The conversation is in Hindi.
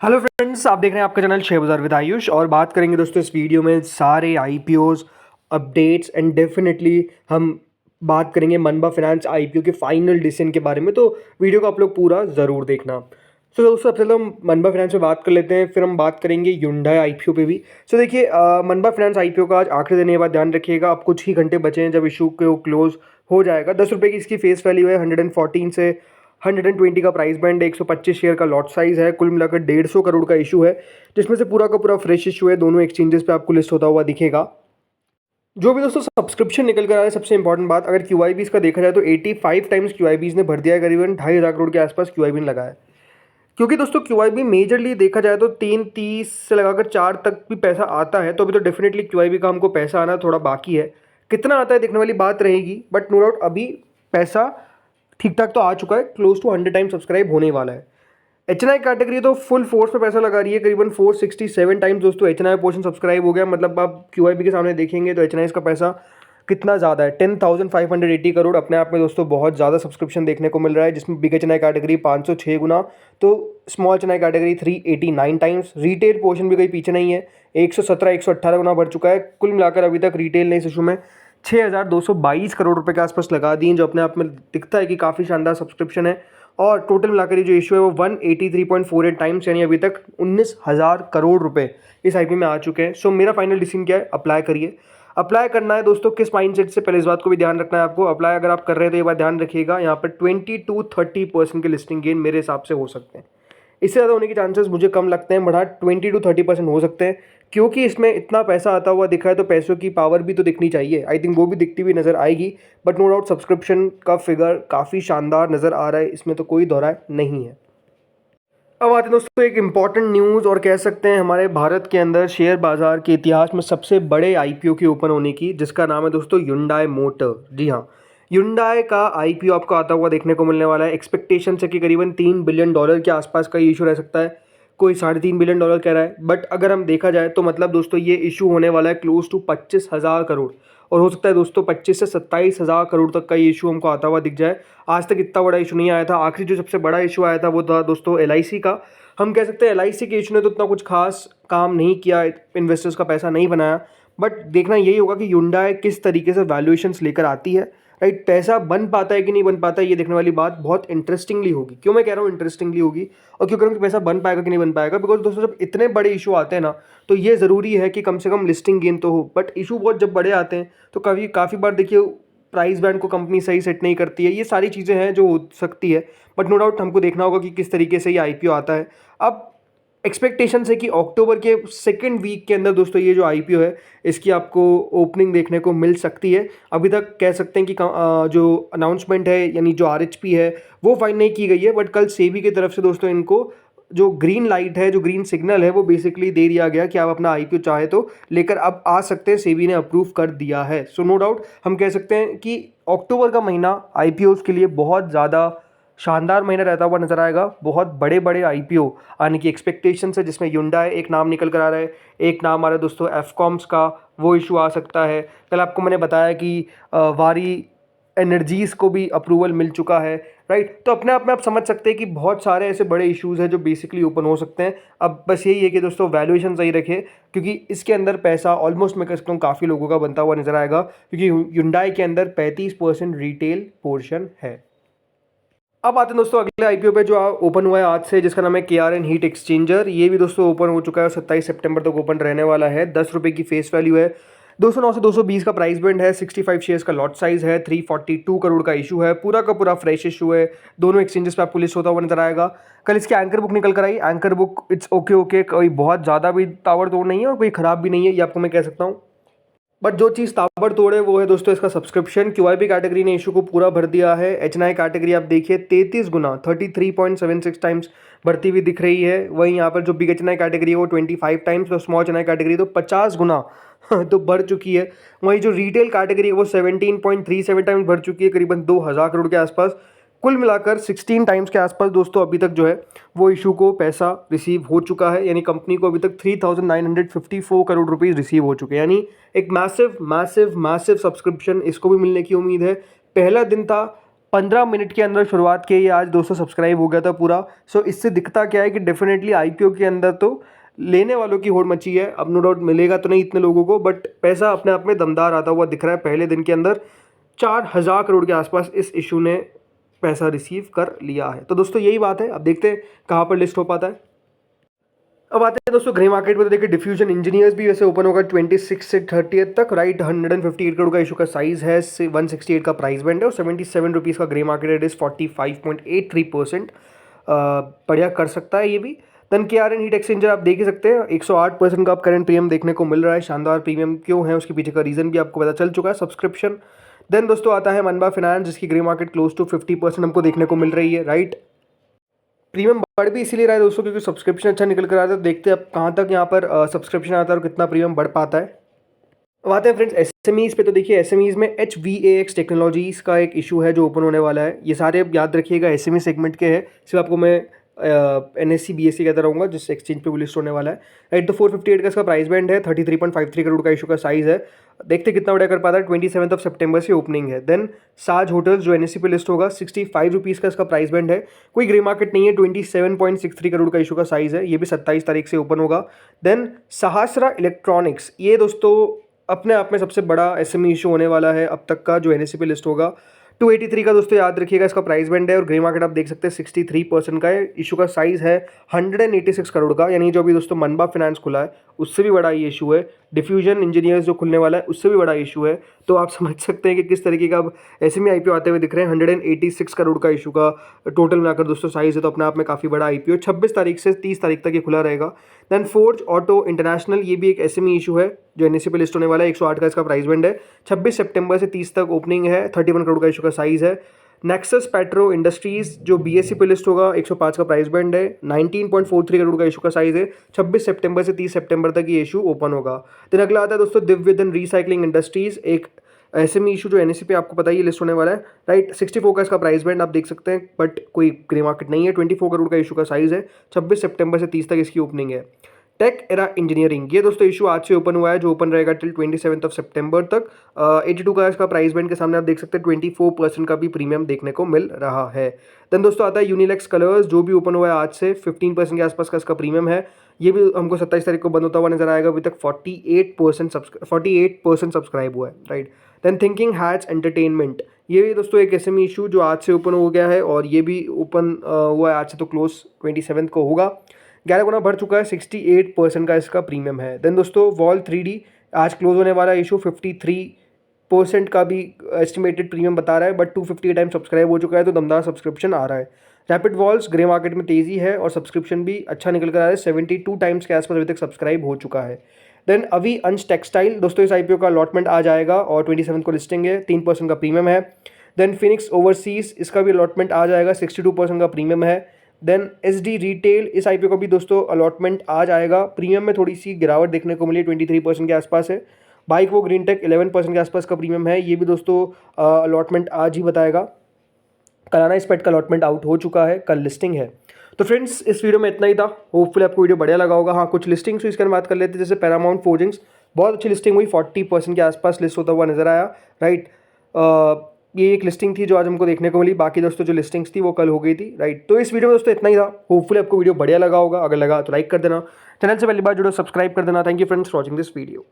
हेलो फ्रेंड्स, आप देख रहे हैं आपका चैनल शेयर बाजार विद आयुष। और बात करेंगे दोस्तों इस वीडियो में सारे आईपीओज अपडेट्स एंड डेफिनेटली हम बात करेंगे मनबा फाइनेंस आईपीओ के फाइनल डिसीजन के बारे में। तो वीडियो को आप लोग पूरा ज़रूर देखना। सो दोस्तों सबसे पहले हम मनबा फाइनेंस पे बात कर लेते हैं, फिर हम बात करेंगे ह्युंडई आईपीओ पे भी। सो देखिए मनबा फाइनेंस आईपीओ का आज आखिरी दिन, ये बात ध्यान रखिएगा। अब कुछ ही घंटे बचे हैं जब इशू को क्लोज हो जाएगा। 10 रुपये की इसकी फेस वैल्यू है, 114 से 120 का प्राइस बैंड है, 125 शेयर का लॉट साइज है, कुल मिलाकर 150 करोड़ का इशू है, जिसमें से पूरा का पूरा फ्रेश इशू है। दोनों एक्सचेंजेस पे आपको लिस्ट होता हुआ दिखेगा। जो भी दोस्तों सब्सक्रिप्शन निकल कर आ रहा है, सबसे इंपॉर्टेंट बात, अगर क्यूआईबीज का देखा जाए तो 85 टाइम्स क्यूआईबीज ने भर दिया है, करीबन 2,500 करोड़ के आसपास क्यूआईबी ने लगाया है। क्योंकि दोस्तों क्यूआईबी मेजरली देखा जाए तो 330 से लगाकर 4 तक भी पैसा आता है, तो अभी तो डेफिनेटली क्यूआईबी का हमको पैसा आना थोड़ा बाकी है। कितना आता है देखने वाली बात रहेगी, बट नो डाउट अभी पैसा ठीक ठाक तो आ चुका है, क्लोज टू 100 टाइम सब्सक्राइब होने वाला है। एचएनआई कैटेगरी तो फुल फोर्स पे पैसा लगा रही है, करीबन 467 टाइम्स दोस्तों एचएनआई पोर्शन सब्सक्राइब हो गया। मतलब आप क्यूआईबी के सामने देखेंगे तो एचएनआई का पैसा कितना ज़्यादा है, 10,580 करोड़। अपने आप में दोस्तों बहुत ज़्यादा सब्सक्रिप्शन देखने को मिल रहा है, जिसमें बिग एचएनआई कैटेगरी 506 गुना, तो small HNI category 389 times. Retail portion भी कहीं पीछे नहीं है, 117 118 गुना बढ़ चुका है। कुल मिलाकर अभी तक रिटेल ने इस इशू में 6,222 करोड़ रुपए के आसपास लगा दिए, जो अपने आप में दिखता है कि काफ़ी शानदार सब्सक्रिप्शन है। और टोटल मिलाकर ये जो इशू है वो 183.48 टाइम्स, यानी अभी तक 19,000 करोड़ रुपए इस आईपीओ में आ चुके हैं। सो मेरा फाइनल डिसीजन क्या है, अप्लाई करिए। अप्लाई करना है दोस्तों किस माइंडसेट से, पहले इस बात को भी ध्यान रखना है आपको। अप्लाई अगर आप कर रहे हैं तो ये बात ध्यान रखिएगा, यहाँ पर 20 to 30% के लिस्टिंग गेन मेरे हिसाब से हो सकते हैं। इससे ज़्यादा होने के चांसेस मुझे कम लगते हैं, बट 20 to 30% हो सकते हैं, क्योंकि इसमें इतना पैसा आता हुआ दिखा है तो पैसों की पावर भी तो दिखनी चाहिए। आई थिंक वो भी दिखती हुई नज़र आएगी। बट नो डाउट सब्सक्रिप्शन का फिगर काफ़ी शानदार नज़र आ रहा है, इसमें तो कोई दौरा नहीं है। अब आते हैं दोस्तों एक इम्पॉर्टेंट न्यूज़, और कह सकते हैं हमारे भारत के अंदर शेयर बाजार के इतिहास में सबसे बड़े आईपीओ के ओपन होने की, जिसका नाम है दोस्तों ह्युंडई मोटर। जी हाँ, ह्युंडई का आईपीओ आपको आता हुआ देखने को मिलने वाला है। एक्सपेक्टेशन है कि करीबन $3 बिलियन के आसपास का ये इशू रह सकता है, कोई $3.5 बिलियन कह रहा है। बट अगर हम देखा जाए तो मतलब दोस्तों ये इशू होने वाला है क्लोज टू 25,000 करोड़, और हो सकता है दोस्तों 25 से 27,000 करोड़ तक का ये इशू हमको आता हुआ दिख जाए। आज तक इतना बड़ा इशू नहीं आया था। आखिरी जो सबसे बड़ा इशू आया था वो था दोस्तों एलआईसी का। हम कह सकते हैं एलआईसी के इशू ने तो उतना कुछ खास काम नहीं किया, इन्वेस्टर्स का पैसा नहीं बनाया। बट देखना यही होगा कि ह्युंडई किस तरीके से वैल्यूएशंस लेकर आती है, राइट। पैसा बन पाता है कि नहीं बन पाता है, ये देखने वाली बात बहुत इंटरेस्टिंगली होगी। क्यों मैं कह रहा हूँ इंटरेस्टिंगली होगी, और क्यों कह रहा हूँ कि पैसा बन पाएगा कि नहीं बन पाएगा, बिकॉज दोस्तों जब इतने बड़े इशू आते हैं ना, तो ये ज़रूरी है कि कम से कम लिस्टिंग गेन तो हो। बट इशू बहुत जब बड़े आते हैं तो काफ़ी बार देखिए प्राइस बैंड को कंपनी सही सेट नहीं करती है। ये सारी चीज़ें हैं जो हो सकती है, बट नो डाउट हमको देखना होगा कि किस तरीके से ये आईपीओ आता है। अब एक्सपेक्टेशन है कि अक्टूबर के सेकेंड वीक के अंदर दोस्तों ये जो आईपीओ है इसकी आपको ओपनिंग देखने को मिल सकती है। अभी तक कह सकते हैं कि जो अनाउंसमेंट है, यानी जो आरएचपी है, वो फाइन नहीं की गई है। बट कल सेबी की तरफ से दोस्तों इनको जो ग्रीन लाइट है, जो ग्रीन सिग्नल है, वो बेसिकली दे दिया गया कि आप अपना आईपीओ चाहे तो लेकर अब आ सकते हैं। सेबी ने अप्रूव कर दिया है। सो नो डाउट हम कह सकते हैं कि अक्टूबर का महीना आईपीओज के लिए बहुत ज़्यादा शानदार महीना रहता हुआ नजर आएगा। बहुत बड़े बड़े आईपीओ आने की एक्सपेक्टेशन है, जिसमें ह्युंडई एक नाम निकल कर आ रहा है, एक नाम आ रहा है दोस्तों एफकॉम्स का, वो इशू आ सकता है। कल आपको मैंने बताया कि वारी एनर्जीज़ को भी अप्रूवल मिल चुका है, राइट। तो अपने आप में आप समझ सकते हैं कि बहुत सारे ऐसे बड़े इश्यूज़ हैं जो बेसिकली ओपन हो सकते हैं। अब बस यही है कि दोस्तों वैल्यूएशन सही रखें, क्योंकि इसके अंदर पैसा ऑलमोस्ट मैं कह सकता हूँ काफ़ी लोगों का बनता हुआ नजर आएगा, क्योंकि ह्युंडई के अंदर 35% रिटेल पोर्शन है। अब आते हैं दोस्तों अगले आईपीओ पे जो ओपन हुआ है आज से, जिसका नाम है केआरएन हीट एक्सचेंजर। ये भी दोस्तों ओपन हो चुका है, 27 सितंबर तक ओपन रहने वाला है। 10 रुपये की फेस वैल्यू है, 209 से 220 का प्राइस बैंड है, 65 शेयर्स का लॉट साइज है, 342 करोड़ का इशू है, पूरा का पूरा फ्रेश इशू है। दोनों एक्सचेंजेस पे आपको लिस्ट होता हुआ नजर आएगा। कल इसकी एंकर बुक निकल कर आई। एंकर बुक इट्स ओके, कोई बहुत ज़्यादा भी ताबड़तोड़ नहीं है और कोई ख़राब भी नहीं है, ये आपको मैं कह सकता हूँ। बट जो चीज़ ताबड़तोड़ है वो है दोस्तों इसका सब्सक्रिप्शन। क्यूआईबी कैटेगरी ने इशू को पूरा भर दिया है। एचएनआई कैटेगरी आप देखिए 33 गुना 33.76 टाइम्स बढ़ती हुई दिख रही है। वहीं यहाँ पर जो बिग एचएनआई कैटेगरी है वो 25 टाइम्स, तो स्मॉल एचएनआई कैटेगरी तो 50 गुना तो बढ़ चुकी है। वहीं जो रिटेल कैटेगरी है वो 17.37 टाइम्स बढ़ चुकी है, करीबन 2,000 करोड़ के आसपास। कुल मिलाकर 16 टाइम्स के आसपास दोस्तों अभी तक जो है वो इशू को पैसा रिसीव हो चुका है, यानी कंपनी को अभी तक 3,954 करोड़ रुपीस रिसीव हो चुके हैं, यानी एक मैसिव मैसिव मैसिव सब्सक्रिप्शन इसको भी मिलने की उम्मीद है। पहला दिन था 15 मिनट के अंदर शुरुआत की, ये आज 200 सब्सक्राइब हो गया था पूरा। सो इससे दिखता क्या है कि डेफिनेटली आईपीओ के अंदर तो लेने वालों की होड़ मची है। अब नो डाउट मिलेगा तो नहीं इतने लोगों को, बट पैसा अपने आप में दमदार आता हुआ दिख रहा है। पहले दिन के अंदर 4000 करोड़ के आसपास इस इशू ने पैसा रिसीव कर लिया है। तो दोस्तों यही बात है, अब देखते हैं कहाँ पर लिस्ट हो पाता है। अब आते हैं दोस्तों ग्रे मार्केट में, तो देखिए डिफ्यूजन इंजीनियर्स भी वैसे ओपन होगा 26 से 30 तक, राइट। 158 करोड़ का इशू का साइज है, 168 का प्राइस बैंड है और 77 रुपीज़ का ग्रे मार्केट रेट इज 45.83%। बढ़िया कर सकता है ये भी। देन KRN हीट एक्सचेंजर आप देख ही सकते हैं, 108% का आप करंट प्रीमियम देखने को मिल रहा है। शानदार प्रीमियम क्यों है उसके पीछे का रीज़न भी आपको पता चल चुका है, सब्सक्रिप्शन। देन दोस्तों आता है मनबा फाइनेंस, जिसकी ग्रे मार्केट क्लोज टू 50% हमको देखने को मिल रही है, राइट। प्रीमियम बढ़ भी इसीलिए रहा है दोस्तों क्योंकि सब्सक्रिप्शन अच्छा निकल कर आता है। देखते हैं अब कहाँ तक यहाँ पर सब्सक्रिप्शन आता है और कितना प्रीमियम बढ़ पाता है। अब आते हैं फ्रेंड्स एसएमईज पे, तो देखिए एसएमईज में HVAX टेक्नोलॉजीज का एक इशू है जो ओपन होने वाला है। ये सारे याद रखिएगा एसएमई सेगमेंट के हैं, सिर्फ आपको मैं NSE BSE कहता रहूँगा जिस एक्सचेंज पे वो लिस्ट होने वाला है, राइट। तो 458 का इसका प्राइस बैंड है, 33.53 करोड़ का इशू का साइज है। देखते कितना बड़ा कर पाता है। 27 सितंबर से ओपनिंग है। देन साज होटल्स जो NSE पे लिस्ट होगा, 65 रुपीज़ का इसका प्राइस बैंड है। कोई ग्रे मार्केट नहीं है, 27.63 करोड़ का इशू का साइज है। ये भी 27 तारीख से ओपन होगा। देन सहस्रा इलेक्ट्रॉनिक्स, ये दोस्तों अपने आप में सबसे बड़ा एसएमई इशू होने वाला है अब तक का जो NSE पे लिस्ट होगा। 283 का दोस्तों याद रखिएगा इसका प्राइस बैंड है और ग्रे मार्केट आप देख सकते हैं 63% का है। इशू का साइज है 186 करोड़ का, यानी जो अभी दोस्तों मनबा फाइनेंस खुला है उससे भी बड़ा ये इशू है। डिफ्यूजन इंजीनियर्स जो खुलने वाला है उससे भी बड़ा इशू है। तो आप समझ सकते हैं कि किस तरीके का अब एसएमई आईपीओ आते हुए दिख रहे हैं। 186 करोड़ का इशू का टोटल मिलाकर दोस्तों साइज है, तो अपने आप में काफ़ी बड़ा आईपीओ। 26 तारीख से 30 तारीख तक ये खुला रहेगा। देन फोर्ज ऑटो इंटरनेशनल, ये भी एक एसएमई इशू है जो NSE पे लिस्ट होने वाला है। 108 का इसका प्राइस बैंड है। 26 सितंबर से 30 तक ओपनिंग है। 31 करोड़ का इशू का साइज है। नेक्सस पेट्रो इंडस्ट्रीज जो BSE पे लिस्ट होगा, 105 का प्राइस बैंड है। 19.43 करोड़ का इशू का साइज है। 26 सितंबर से 30 सितंबर तक ये इशू ओपन होगा। देन अगला आता है दोस्तों दिव्यधन रिसाइकलिंग इंडस्ट्रीज, एक एसएमई इशू जो NSE पे आपको पता ही लिस्ट होने वाला है, राइट। 64 का इसका प्राइस बैंड आप देख सकते हैं, बट कोई ग्रे मार्केट नहीं है। 24 करोड़ का इशू का साइज है। 26 सितंबर से 30 तक इसकी ओपनिंग है। टेक एरा इंजीनियरिंग, ये दोस्तों इशू आज से ओपन हुआ है जो ओपन रहेगा टिल 27 सितंबर तक। 82 का इसका प्राइस बैंड के सामने आप देख सकते हैं 24% का भी प्रीमियम देखने को मिल रहा है। देन दोस्तों आता है यूनिलेक्स कलर्स जो भी ओपन हुआ है आज से, 15% के आसपास का इसका प्रीमियम है। ये भी हमको 27 तारीख को बंद होता हुआ नजर आएगा। अभी तक 48% सब्सक्राइब हुआ है, right. Than thinking hats entertainment, ये भी दोस्तों एक एसएमई इशू जो आज से ओपन हो गया है और ये भी ओपन हुआ है आज से, तो क्लोज 27 को होगा। 11 गुना बढ़ चुका है। 68% का इसका प्रीमियम है। देन दोस्तों वॉल 3D आज क्लोज होने वाला इशू, 53% का भी एस्टिमेटेड प्रीमियम बता रहा है, बट 250 टाइम सब्सक्राइब हो चुका है, तो दमदार सब्सक्रिप्शन आ रहा है। रैपिड वॉल्स ग्रे मार्केट में तेज़ी है और सब्सक्रिप्शन भी अच्छा निकल कर आ रहा है। 72 टाइम्स के आसपास अभी तक सब्सक्राइब हो चुका है। देन अभी अंश टेक्सटाइल दोस्तों, इस आईपीओ का अलॉटमेंट आ जाएगा और 27 को लिस्टिंग है। 3% का प्रीमियम है। देन फिनिक्स ओवरसीज, इसका भी अलॉटमेंट आ जाएगा। 62% का प्रीमियम है। देन SD रिटेल, इस आईपीओ का भी दोस्तों अलॉटमेंट आ जाएगा। प्रीमियम में थोड़ी सी गिरावट देखने को मिली, 23% के आसपास है। बाइक वो ग्रीन टेक 11% के आसपास का प्रीमियम है। ये भी दोस्तों अलॉटमेंट आज ही बताएगा। कलाना स्पेट का अलॉटमेंट आउट हो चुका है, कल लिस्टिंग है। तो फ्रेंड्स इस वीडियो में इतना ही था। होपफुली आपको वीडियो बढ़िया लगा होगा। हाँ, कुछ लिस्टिंग्स इसके बात कर लेते हैं, जैसे पैरामाउंट फोर्जिंग्स बहुत अच्छी लिस्टिंग हुई, 40% के आसपास लिस्ट होता हुआ नजर आया, राइट। ये एक लिस्टिंग थी जो आज हमको देखने को मिली। बाकी दोस्तों जो लिस्टिंग्स थी वो कल हो गई थी, राइट। तो इस वीडियो में दोस्तों इतना ही था। होपफुली आपको वीडियो बढ़िया लगा होगा। अगर लगा तो लाइक कर देना, चैनल से पहली बार जुड़ो सब्सक्राइब कर देना। Thank you friends for watching this video.